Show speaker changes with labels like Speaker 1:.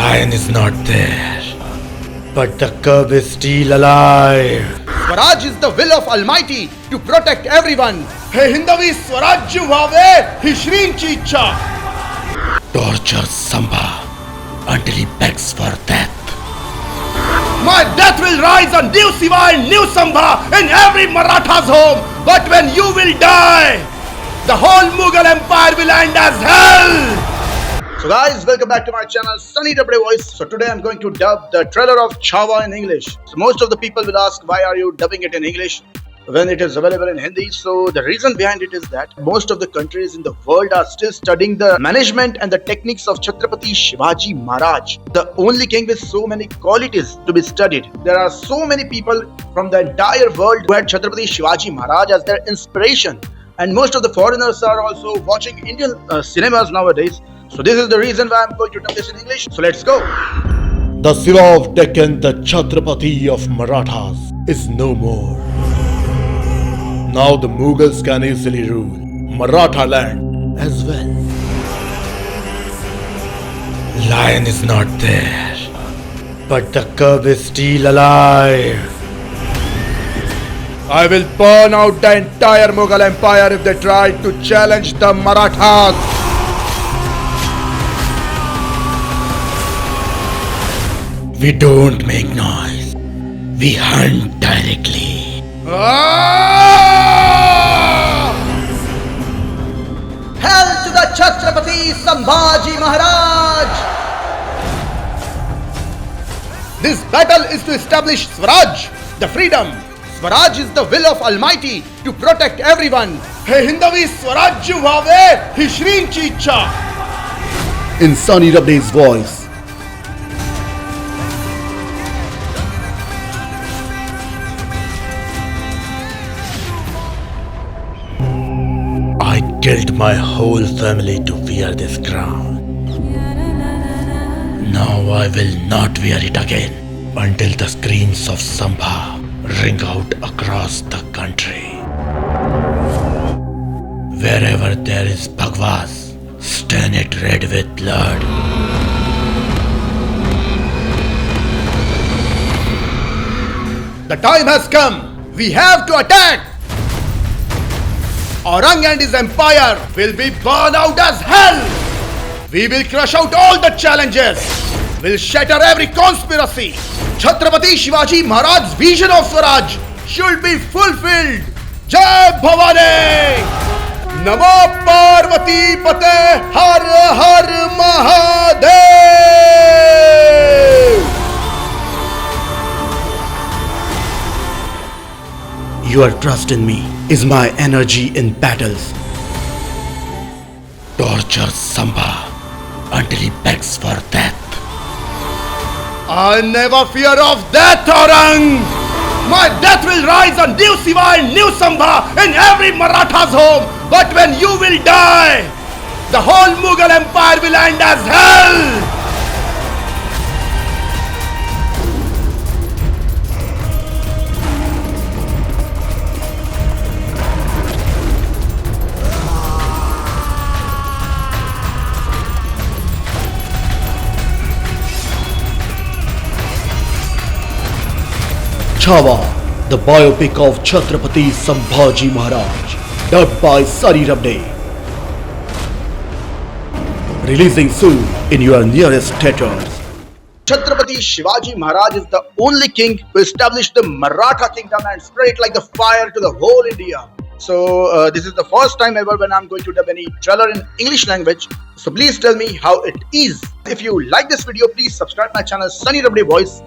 Speaker 1: Lion is not there, but the cub is still alive.
Speaker 2: Swaraj is the will of Almighty to protect everyone. Hey Hindavi Swarajyu Bhave, ही श्रींची इच्छा.
Speaker 1: Torture Samba until he begs for death.
Speaker 2: My death will rise on new Siva and new Sambha in every Maratha's home. But when you will die, the whole Mughal Empire will end as hell. So guys, welcome back to my channel Sunny Dabde Voice. So today I'm going to dub the trailer of Chhaava in English. So most of the people will ask, why are you dubbing it in English when it is available in Hindi? So the reason behind it is that most of the countries in the world are still studying the management and the techniques of Chhatrapati Shivaji Maharaj, the only king with so many qualities to be studied. There are so many people from the entire world who had Chhatrapati Shivaji Maharaj as their inspiration, and most of the foreigners are also watching Indian cinemas nowadays. So this is the reason why I'm going to dub this in English. So let's go.
Speaker 1: The Siva of Deccan, the Chhatrapati of Marathas, is no more. Now the Mughals can easily rule Maratha land as well. Lion is not there, but the cub is still alive.
Speaker 2: I will burn out the entire Mughal Empire if they try to challenge the Marathas.
Speaker 1: We don't make noise. We hunt directly.
Speaker 2: Hell to the Chhatrapati Sambhaji Maharaj! This battle is to establish Swaraj, the freedom. Swaraj is the will of Almighty to protect everyone. Hey Hindavi Swarajyu Bhave, ही श्रींची इच्छा.
Speaker 3: In Sunny Dabde's voice.
Speaker 1: I killed my whole family to wear this crown. Now I will not wear it again until the screams of Sambha ring out across the country. Wherever there is Bhagwas, stain it red with blood.
Speaker 2: The time has come. We have to attack. Aurang and his empire will be burned out as hell. We will crush out all the challenges. We'll shatter every conspiracy. Chhatrapati Shivaji Maharaj's vision of Swaraj should be fulfilled. Jai Bhavani! Namo Parvati Pate Har Har Mahadev!
Speaker 3: Your trust in me is my energy in battles.
Speaker 1: Torture Sambha until he begs for death.
Speaker 2: I never fear of death, Aurang! My death will rise on new Siva and new Sambha in every Maratha's home. But when you will die, the whole Mughal Empire will end as hell.
Speaker 3: Chhaava, the biopic of Chhatrapati Sambhaji Maharaj, dubbed by Sunny Dabde. Releasing soon in your nearest theaters.
Speaker 2: Chhatrapati Shivaji Maharaj is the only king who established the Maratha kingdom and spread it like the fire to the whole India. So this is the first time ever when I'm going to dub any trailer in English language. So please tell me how it is. If you like this video, please subscribe my channel Sunny Dabde Voice.